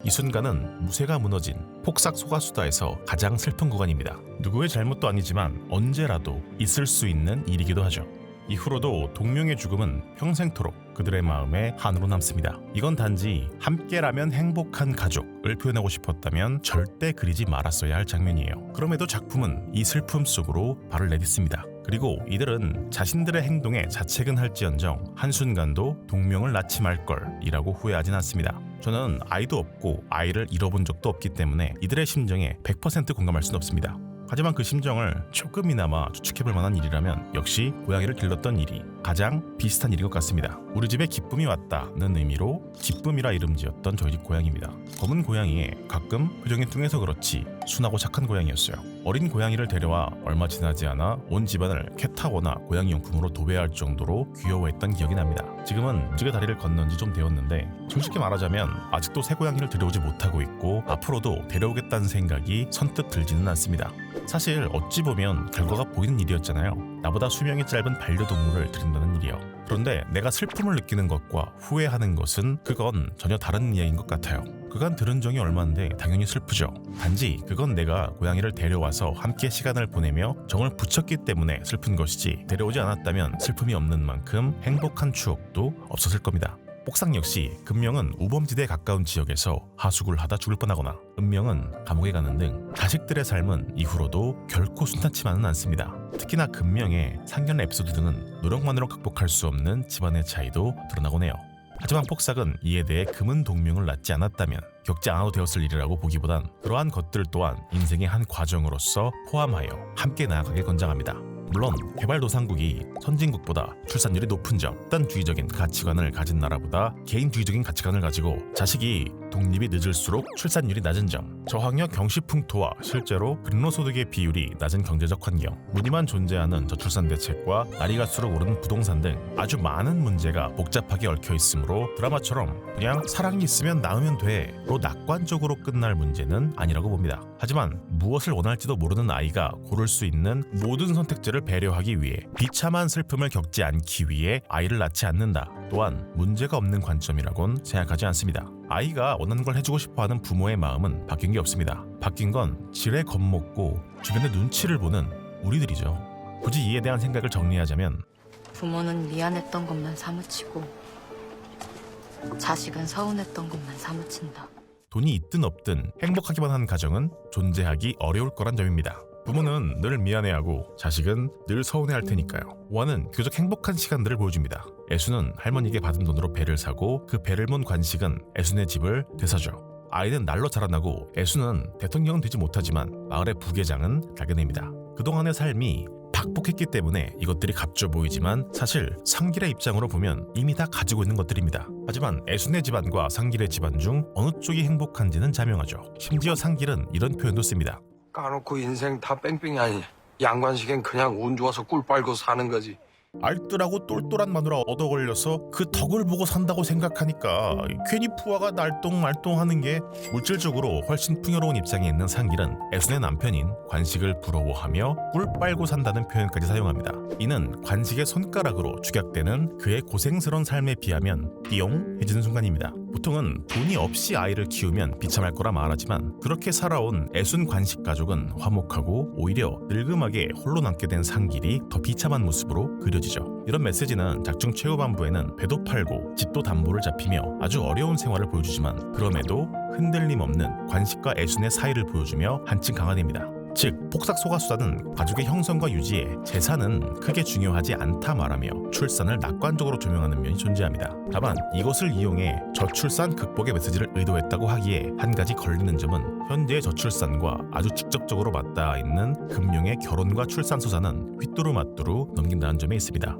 이 순간은 무쇠가 무너진 폭삭 소가수다에서 가장 슬픈 구간입니다. 누구의 잘못도 아니지만 언제라도 있을 수 있는 일이기도 하죠. 이후로도 동명의 죽음은 평생토록 그들의 마음에 한으로 남습니다. 이건 단지 함께라면 행복한 가족을 표현하고 싶었다면 절대 그리지 말았어야 할 장면이에요. 그럼에도 작품은 이 슬픔 속으로 발을 내딛습니다. 그리고 이들은 자신들의 행동에 자책은 할지언정 한순간도 동명을 낳지 말걸 이라고 후회하진 않습니다. 저는 아이도 없고 아이를 잃어본 적도 없기 때문에 이들의 심정에 100% 공감할 수는 없습니다. 하지만 그 심정을 조금이나마 추측해볼 만한 일이라면 역시 고양이를 길렀던 일이 가장 비슷한 일인 것 같습니다. 우리 집에 기쁨이 왔다는 의미로 기쁨이라 이름 지었던 저희 집 고양이입니다. 검은 고양이에 가끔 표정이 뚱해서 그렇지 순하고 착한 고양이였어요. 어린 고양이를 데려와 얼마 지나지 않아 온 집안을 캣타워나 고양이 용품으로 도배할 정도로 귀여워했던 기억이 납니다. 지금은 무지개 다리를 건넌 지 좀 되었는데 솔직히 말하자면 아직도 새 고양이를 데려오지 못하고 있고 앞으로도 데려오겠다는 생각이 선뜻 들지는 않습니다. 사실 어찌 보면 결과가 보이는 일이었잖아요. 나보다 수명이 짧은 반려동물을 들인다는 일이요. 그런데 내가 슬픔을 느끼는 것과 후회하는 것은 그건 전혀 다른 이야기인 것 같아요. 그간 들은 정이 얼마인데 당연히 슬프죠. 단지 그건 내가 고양이를 데려와서 함께 시간을 보내며 정을 붙였기 때문에 슬픈 것이지 데려오지 않았다면 슬픔이 없는 만큼 행복한 추억도 없었을 겁니다. 옥상 역시 금명은 우범지대에 가까운 지역에서 하숙을 하다 죽을 뻔하거나 은명은 감옥에 가는 등 자식들의 삶은 이후로도 결코 순탄치만은 않습니다. 특히나 금명의 상견례 에피소드 등은 노력만으로 극복할 수 없는 집안의 차이도 드러나곤 해요. 하지만 폭삭은 이에 대해 금은 동명을 낳지 않았다면 겪지 않아도 되었을 일이라고 보기보단 그러한 것들 또한 인생의 한 과정으로서 포함하여 함께 나아가길 권장합니다. 물론 개발도상국이 선진국보다 출산율이 높은 점, 집단주의적인 가치관을 가진 나라보다 개인주의적인 가치관을 가지고 자식이 독립이 늦을수록 출산율이 낮은 점, 저학력 경시풍토와 실제로 근로소득의 비율이 낮은 경제적 환경, 무늬만 존재하는 저출산 대책과 날이 갈수록 오르는 부동산 등 아주 많은 문제가 복잡하게 얽혀 있으므로 드라마처럼 그냥 사랑이 있으면 낳으면 돼로 낙관적으로 끝날 문제는 아니라고 봅니다. 하지만 무엇을 원할지도 모르는 아이가 고를 수 있는 모든 선택지를 배려하기 위해 비참한 슬픔을 겪지 않기 위해 아이를 낳지 않는다. 또한 문제가 없는 관점이라곤 생각하지 않습니다. 아이가 원하는 걸 해주고 싶어하는 부모의 마음은 바뀐 게 없습니다. 바뀐 건 지레 겁먹고 주변의 눈치를 보는 우리들이죠. 굳이 이에 대한 생각을 정리하자면 부모는 미안했던 것만 사무치고 자식은 서운했던 것만 사무친다. 돈이 있든 없든 행복하기만 한 가정은 존재하기 어려울 거란 점입니다. 부모는 늘 미안해하고 자식은 늘 서운해할 테니까요. 원은 교적 행복한 시간들을 보여줍니다. 애순은 할머니에게 받은 돈으로 배를 사고 그 배를 몬 관식은 애순의 집을 되사죠. 아이는 날로 자라나고 애순은 대통령은 되지 못하지만 마을의 부계장은 가게 됩니다. 그동안의 삶이 박복했기 때문에 이것들이 값져 보이지만 사실 상길의 입장으로 보면 이미 다 가지고 있는 것들입니다. 하지만 애순의 집안과 상길의 집안 중 어느 쪽이 행복한지는 자명하죠. 심지어 상길은 이런 표현도 씁니다. 까놓고 인생 다 뺑뺑이 아니냐. 양관식엔 그냥 운 좋아서 꿀 빨고 사는 거지. 알뜰하고 똘똘한 마누라 얻어 걸려서 그 덕을 보고 산다고 생각하니까 괜히 부하가 날똥말똥하는 게 물질적으로 훨씬 풍요로운 입장에 있는 상길은 애순의 남편인 관식을 부러워하며 꿀 빨고 산다는 표현까지 사용합니다. 이는 관식의 손가락으로 축약되는 그의 고생스러운 삶에 비하면 띠용 해지는 순간입니다. 보통은 돈이 없이 아이를 키우면 비참할 거라 말하지만 그렇게 살아온 애순 관식 가족은 화목하고 오히려 늙음하게 홀로 남게 된 상길이 더 비참한 모습으로 그려지죠. 이런 메시지는 작중 최후반부에는 배도 팔고 집도 담보를 잡히며 아주 어려운 생활을 보여주지만 그럼에도 흔들림 없는 관식과 애순의 사이를 보여주며 한층 강화됩니다. 즉 폭삭소가수다는 가족의 형성과 유지에 재산은 크게 중요하지 않다 말하며 출산을 낙관적으로 조명하는 면이 존재합니다. 다만 이것을 이용해 저출산 극복의 메시지를 의도했다고 하기에 한 가지 걸리는 점은 현대의 저출산과 아주 직접적으로 맞닿아 있는 금명의 결혼과 출산 서사는 휘뚜루마뚜루 넘긴다는 점에 있습니다.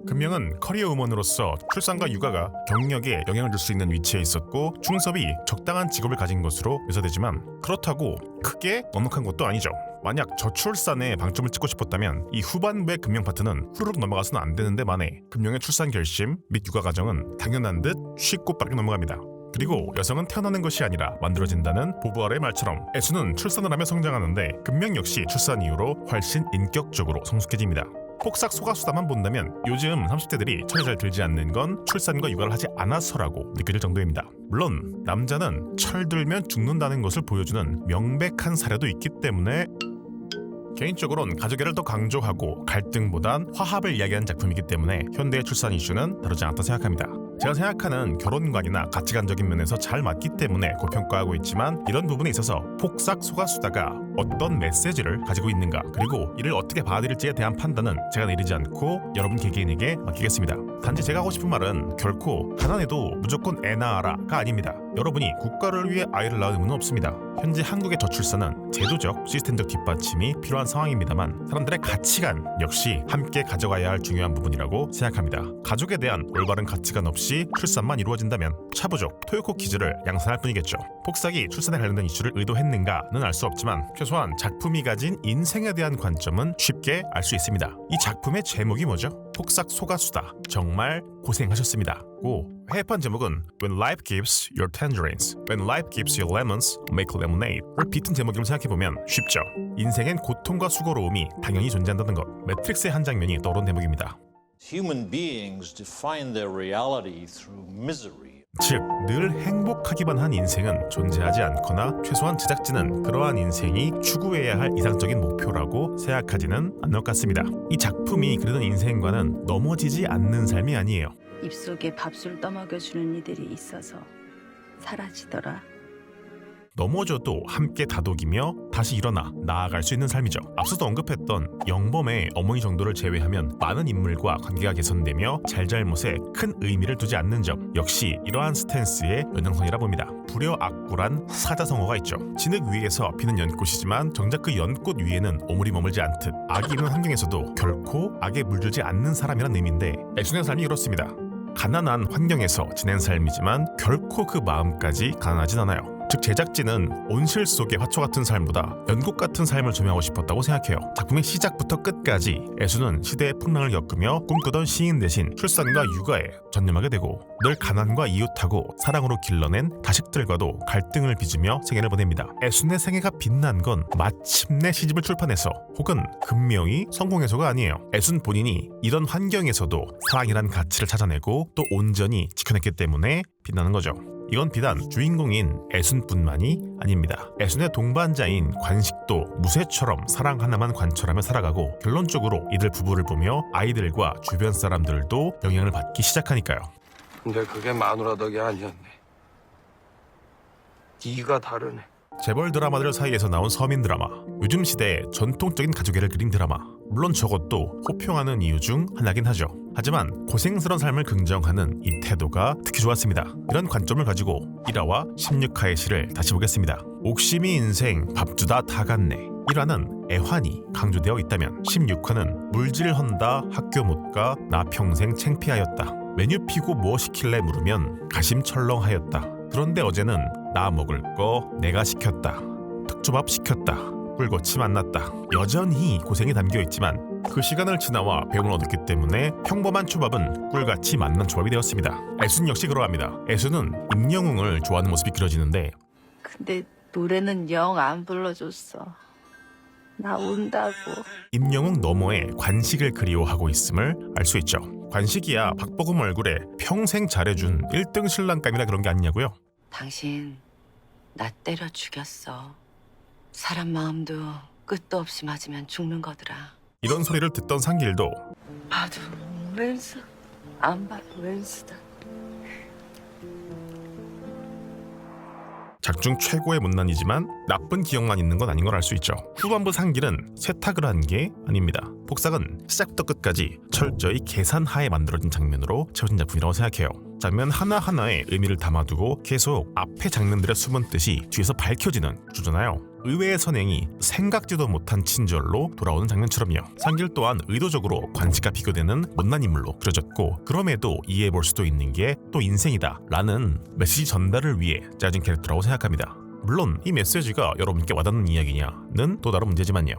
금명은 커리어 우먼으로서 출산과 육아가 경력에 영향을 줄 수 있는 위치에 있었고 충섭이 적당한 직업을 가진 것으로 묘사되지만 그렇다고 크게 넉넉한 것도 아니죠. 만약 저출산에 방점을 찍고 싶었다면 이 후반부의 금명 파트는 후루룩 넘어가서는 안 되는데 만에 금명의 출산 결심 및 육아 과정은 당연한 듯 쉽고 빠르게 넘어갑니다. 그리고 여성은 태어나는 것이 아니라 만들어진다는 보부아르의 말처럼 애수는 출산을 하며 성장하는데 금명 역시 출산 이후로 훨씬 인격적으로 성숙해집니다. 폭삭 소가수다만 본다면 요즘 30대들이 철이 잘 들지 않는 건 출산과 육아를 하지 않아서라고 느껴질 정도입니다. 물론 남자는 철들면 죽는다는 것을 보여주는 명백한 사례도 있기 때문에 개인적으로는 가족애를 더 강조하고 갈등보단 화합을 이야기하는 작품이기 때문에 현대의 출산 이슈는 다루지 않았다 생각합니다. 제가 생각하는 결혼관이나 가치관적인 면에서 잘 맞기 때문에 고평가하고 있지만 이런 부분에 있어서 폭삭 소가수다가 어떤 메시지를 가지고 있는가 그리고 이를 어떻게 받아들일지에 대한 판단은 제가 내리지 않고 여러분 개개인에게 맡기겠습니다. 단지 제가 하고 싶은 말은 결코 가난해도 무조건 애 낳아라가 아닙니다. 여러분이 국가를 위해 아이를 낳을 의무는 없습니다. 현재 한국의 저출산은 제도적, 시스템적 뒷받침이 필요한 상황입니다만 사람들의 가치관 역시 함께 가져가야 할 중요한 부분이라고 생각합니다. 가족에 대한 올바른 가치관 없이 출산만 이루어진다면 차부족, 토요코 퀴즈를 양산할 뿐이겠죠. 폭삭이 출산에 관련된 이슈를 의도했는가는 알 수 없지만 최소한 작품이 가진 인생에 대한 관점은 쉽게 알 수 있습니다. 이 작품의 제목이 뭐죠? 폭삭 소가수다. 정말 고생하셨습니다. 고 해판 제목은 When Life Gives You Tangerines, When Life Gives You Lemons, Make Lemonade를 비튼 제목으로 생각해보면 쉽죠. 인생엔 고통과 수고로움이 당연히 존재한다는 것. 매트릭스의 한 장면이 떠오른 대목입니다. Human beings define their reality through misery. 즉, 늘 행복하기만 한 인생은 존재하지 않거나 최소한 제작진은 그러한 인생이 추구해야 할 이상적인 목표라고 생각하지는 않는 것 같습니다. 이 작품이 그리던 인생과는 넘어지지 않는 삶이 아니에요. 입속에 밥술 떠먹여주는 이들이 있어서 사라지더라. 넘어져도 함께 다독이며 다시 일어나 나아갈 수 있는 삶이죠. 앞서도 언급했던 영범의 어머니 정도를 제외하면 많은 인물과 관계가 개선되며 잘잘못에 큰 의미를 두지 않는 점 역시 이러한 스탠스의 연장선이라 봅니다. 불여악구란 사자성어가 있죠. 진흙 위에서 피는 연꽃이지만 정작 그 연꽃 위에는 오물이 머물지 않듯 악이 있는 환경에서도 결코 악에 물들지 않는 사람이란 의미인데 애순의 삶이 그렇습니다. 가난한 환경에서 지낸 삶이지만 결코 그 마음까지 가난하진 않아요. 즉 제작진은 온실 속의 화초 같은 삶보다 연꽃 같은 삶을 조명하고 싶었다고 생각해요. 작품의 시작부터 끝까지 애수는 시대의 풍랑을 겪으며 꿈꾸던 시인 대신 출산과 육아에 전념하게 되고 늘 가난과 이웃하고 사랑으로 길러낸 자식들과도 갈등을 빚으며 생애를 보냅니다. 애순의 생애가 빛난 건 마침내 시집을 출판해서 혹은 금명이 성공해서가 아니에요. 애순 본인이 이런 환경에서도 사랑이란 가치를 찾아내고 또 온전히 지켜냈기 때문에 빛나는 거죠. 이건 비단 주인공인 애순뿐만이 아닙니다. 애순의 동반자인 관식도 무쇠처럼 사랑 하나만 관철하며 살아가고 결론적으로 이들 부부를 보며 아이들과 주변 사람들도 영향을 받기 시작하니까요. 근데 그게 마누라 덕이 아니었네. 네가 다르네. 재벌 드라마들 사이에서 나온 서민 드라마, 요즘 시대의 전통적인 가족애를 그린 드라마. 물론 저것도 호평하는 이유 중 하나긴 하죠. 하지만 고생스러운 삶을 긍정하는 이 태도가 특히 좋았습니다. 이런 관점을 가지고 1화와 16화의 시를 다시 보겠습니다. 옥심이 인생 밥주다 다 갔네. 1화는 애환이 강조되어 있다면 16화는 물질 헌다 학교 못 가 나 평생 창피하였다. 메뉴 피고 뭐 시킬래 물으면 가심철렁하였다. 그런데 어제는 나 먹을 거 내가 시켰다. 특조밥 시켰다. 꿀꼬치 만났다. 여전히 고생이 담겨있지만 그 시간을 지나와 배움을 얻었기 때문에 평범한 초밥은 꿀같이 맛난 초밥이 되었습니다. 애순 역시 그러합니다. 애순은 임영웅을 좋아하는 모습이 그려지는데 근데 노래는 영 안 불러줬어. 나 운다고. 임영웅 너머에 관식을 그리워하고 있음을 알 수 있죠. 관식이야 박보검 얼굴에 평생 잘해준 1등 신랑감이라 그런 게 아니냐고요? 당신 나 때려 죽였어. 사람 마음도 끝도 없이 맞으면 죽는 거더라. 이런 소리를 듣던 상길도 봐도 왼수, 안 봐도 왼수다. 작중 최고의 못난이지만 나쁜 기억만 있는 건 아닌 걸 알 수 있죠. 후반부 상길은 세탁을 한 게 아닙니다. 복사은 시작부터 끝까지 철저히 계산하에 만들어진 장면으로 채워진 작품이라고 생각해요. 장면 하나하나에 의미를 담아두고 계속 앞에 장면들의 숨은 뜻이 뒤에서 밝혀지는 구조잖아요. 의외의 선행이 생각지도 못한 친절로 돌아오는 장면처럼요. 상길 또한 의도적으로 관식과 비교되는 못난 인물로 그려졌고, 그럼에도 이해해볼 수도 있는 게 또 인생이다 라는 메시지 전달을 위해 짜진 캐릭터라고 생각합니다. 물론 이 메시지가 여러분께 와닿는 이야기냐는 또 다른 문제지만요.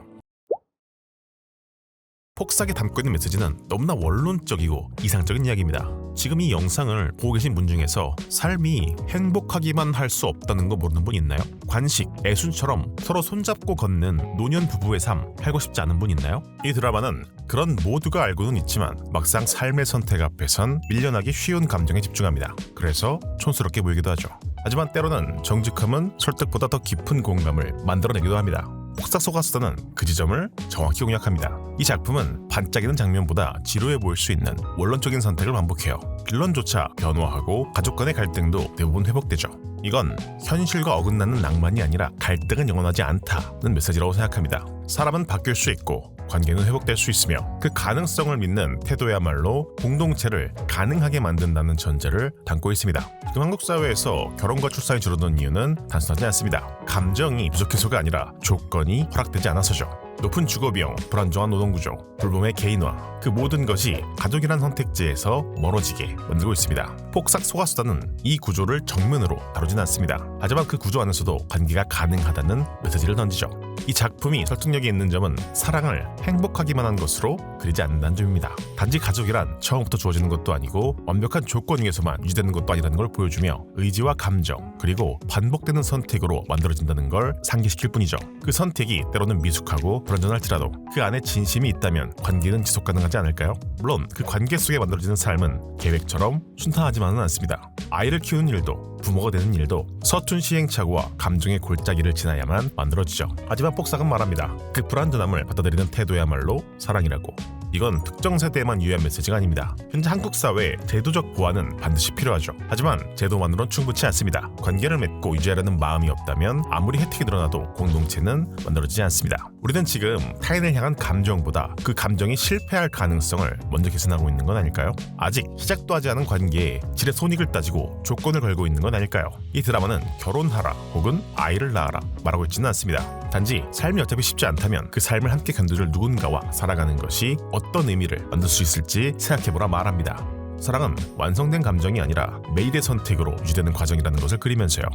폭삭에 담고 있는 메시지는 너무나 원론적이고 이상적인 이야기입니다. 지금 이 영상을 보고 계신 분 중에서 삶이 행복하기만 할 수 없다는 거 모르는 분 있나요? 관식, 애순처럼 서로 손잡고 걷는 노년 부부의 삶 살고 싶지 않은 분 있나요? 이 드라마는 그런 모두가 알고는 있지만 막상 삶의 선택 앞에선 밀려나기 쉬운 감정에 집중합니다. 그래서 촌스럽게 보이기도 하죠. 하지만 때로는 정직함은 설득보다 더 깊은 공감을 만들어내기도 합니다. 폭삭 속았수다는 그 지점을 정확히 공략합니다. 이 작품은 반짝이는 장면보다 지루해 보일 수 있는 원론적인 선택을 반복해요. 빌런조차 변화하고 가족 간의 갈등도 대부분 회복되죠. 이건 현실과 어긋나는 낭만이 아니라 갈등은 영원하지 않다는 메시지라고 생각합니다. 사람은 바뀔 수 있고 관계는 회복될 수 있으며 그 가능성을 믿는 태도야말로 공동체를 가능하게 만든다는 전제를 담고 있습니다. 지금 한국 사회에서 결혼과 출산이 줄어든 이유는 단순하지 않습니다. 감정이 부족해서가 아니라 조건이 허락되지 않아서죠. 높은 주거비용, 불안정한 노동구조, 불범의 개인화, 그 모든 것이 가족이란 선택지에서 멀어지게 만들고 있습니다. 폭삭 속았수다는 이 구조를 정면으로 다루진 않습니다. 하지만 그 구조 안에서도 관계가 가능하다는 메시지를 던지죠. 이 작품이 설득력이 있는 점은 사랑을 행복하기만 한 것으로 그리지 않는다는 점입니다. 단지 가족이란 처음부터 주어지는 것도 아니고 완벽한 조건 위에서만 유지되는 것도 아니라는 걸 보여주며 의지와 감정 그리고 반복되는 선택으로 만들어진다는 걸 상기시킬 뿐이죠. 그 선택이 때로는 미숙하고 불완전할지라도 그 안에 진심이 있다면 관계는 지속 가능하지 않을까요? 물론 그 관계 속에 만들어지는 삶은 계획처럼 순탄하지만은 않습니다. 아이를 키우는 일도 부모가 되는 일도 서툰 시행착오와 감정의 골짜기를 지나야만 만들어지죠. 하지만 폭삭은 말합니다. 그 불완전함을 받아들이는 태도야말로 사랑이라고. 이건 특정 세대에만 유효한 메시지가 아닙니다. 현재 한국 사회의 제도적 보완은 반드시 필요하죠. 하지만 제도만으로는 충분치 않습니다. 관계를 맺고 유지하려는 마음이 없다면 아무리 혜택이 늘어나도 공동체는 만들어지지 않습니다. 우리는 지금 타인을 향한 감정보다 그 감정이 실패할 가능성을 먼저 계산하고 있는 건 아닐까요? 아직 시작도 하지 않은 관계에 질의 손익을 따지고 조건을 걸고 있는 건 아닐까요? 이 드라마는 결혼하라 혹은 아이를 낳아라 말하고 있지는 않습니다. 단지 삶이 어차피 쉽지 않다면 그 삶을 함께 견뎌줄 누군가와 살아가는 것이 어떤 의미를 만들 수 있을지 생각해보라 말합니다. 사랑은 완성된 감정이 아니라 매일의 선택으로 유지되는 과정이라는 것을 그리면서요.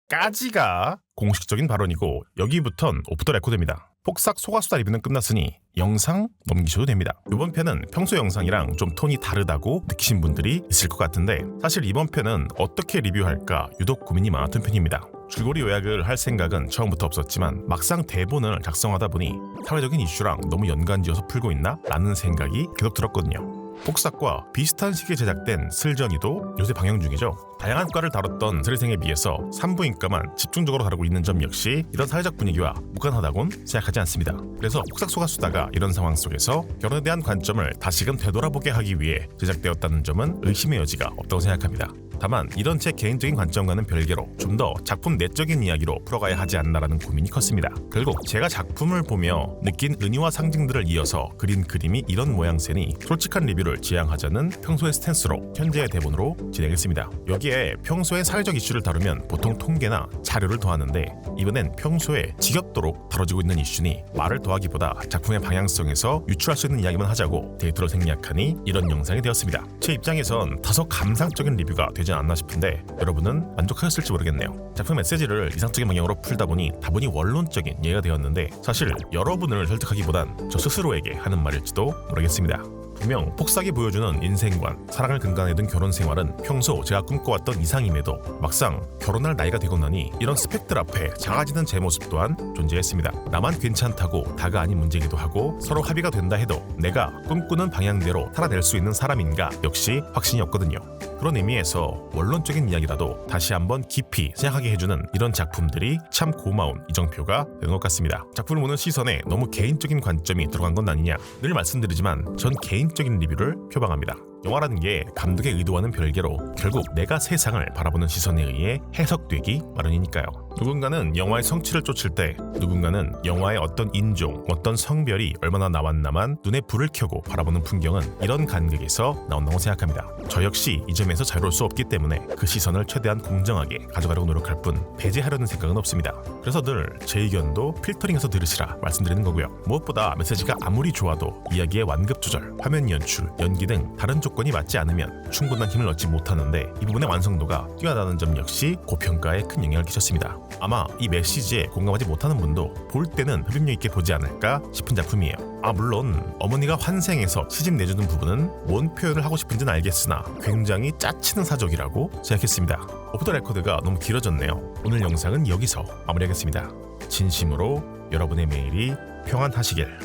까지가 공식적인 발언이고 여기부턴 오프 더 레코드입니다. 폭삭 속았수다 리뷰는 끝났으니 영상 넘기셔도 됩니다. 이번 편은 평소 영상이랑 좀 톤이 다르다고 느끼신 분들이 있을 것 같은데 사실 이번 편은 어떻게 리뷰할까 유독 고민이 많았던 편입니다. 줄거리 요약을 할 생각은 처음부터 없었지만 막상 대본을 작성하다 보니 사회적인 이슈랑 너무 연관지어서 풀고 있나? 라는 생각이 계속 들었거든요. 폭삭과 비슷한 시기에 제작된 슬전이도 요새 방영 중이죠. 다양한 과를 다뤘던 스리생에 비해서 산부인과만 집중적으로 다루고 있는 점 역시 이런 사회적 분위기와 무관하다곤 생각하지 않습니다. 그래서 폭삭 속았수다가 이런 상황 속에서 결혼에 대한 관점을 다시금 되돌아보게 하기 위해 제작되었다는 점은 의심의 여지가 없다고 생각합니다. 다만 이런 제 개인적인 관점과는 별개로 좀 더 작품 내적인 이야기로 풀어가야 하지 않나라는 고민이 컸습니다. 결국 제가 작품을 보며 느낀 은유와 상징들을 이어서 그린 그림이 이런 모양새니 솔직한 리뷰를 지향하자는 평소의 스탠스로 현재의 대본으로 진행했습니다. 여기에 평소의 사회적 이슈를 다루면 보통 통계나 자료를 더하는데 이번엔 평소에 지겹도록 다뤄지고 있는 이슈니 말을 더하기보다 작품의 방향성에서 유추할 수 있는 이야기만 하자고 데이터를 생략하니 이런 영상이 되었습니다. 제 입장에선 다소 감상적인 리뷰가 되지 않았나 싶은데 여러분은 만족하셨을지 모르겠네요. 작품 메시지를 이상적인 방향으로 풀다 보니 다분히 원론적인 이해가 되었는데 사실 여러분을 설득하기보단 저 스스로에게 하는 말일지도 모르겠습니다. 분명 폭삭이 보여주는 인생관, 사랑을 근간에 둔 결혼 생활은 평소 제가 꿈꿔왔던 이상임에도 막상 결혼할 나이가 되고 나니 이런 스펙들 앞에 작아지는 제 모습 또한 존재했습니다. 나만 괜찮다고 다가 아닌 문제이기도 하고 서로 합의가 된다 해도 내가 꿈꾸는 방향대로 살아낼 수 있는 사람인가 역시 확신이 없거든요. 그런 의미에서 원론적인 이야기라도 다시 한번 깊이 생각하게 해주는 이런 작품들이 참 고마운 이정표가 되는 것 같습니다. 작품을 보는 시선에 너무 개인적인 관점이 들어간 건 아니냐. 늘 말씀드리지만 전 개인적인 리뷰를 표방합니다. 영화라는 게 감독의 의도와는 별개로 결국 내가 세상을 바라보는 시선에 의해 해석되기 마련이니까요. 누군가는 영화의 성취를 쫓을 때 누군가는 영화의 어떤 인종, 어떤 성별이 얼마나 나왔나만 눈에 불을 켜고 바라보는 풍경은 이런 간극에서 나온다고 생각합니다. 저 역시 이 점에서 자유로울 수 없기 때문에 그 시선을 최대한 공정하게 가져가려고 노력할 뿐 배제하려는 생각은 없습니다. 그래서 늘 제 의견도 필터링해서 들으시라 말씀드리는 거고요. 무엇보다 메시지가 아무리 좋아도 이야기의 완급 조절, 화면 연출, 연기 등 다른 조건이 맞지 않으면 충분한 힘을 얻지 못하는데 이 부분의 완성도가 뛰어나다는 점 역시 고평가에 큰 영향을 끼쳤습니다. 아마 이 메시지에 공감하지 못하는 분도 볼 때는 흡입력 있게 보지 않을까 싶은 작품이에요. 물론 어머니가 환생해서 시집 내주는 부분은 뭔 표현을 하고 싶은지는 알겠으나 굉장히 짜치는 사적이라고 생각했습니다. 오프 더 레코드가 너무 길어졌네요. 오늘 영상은 여기서 마무리하겠습니다. 진심으로 여러분의 매일이 평안하시길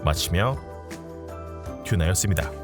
마치며 듀나였습니다.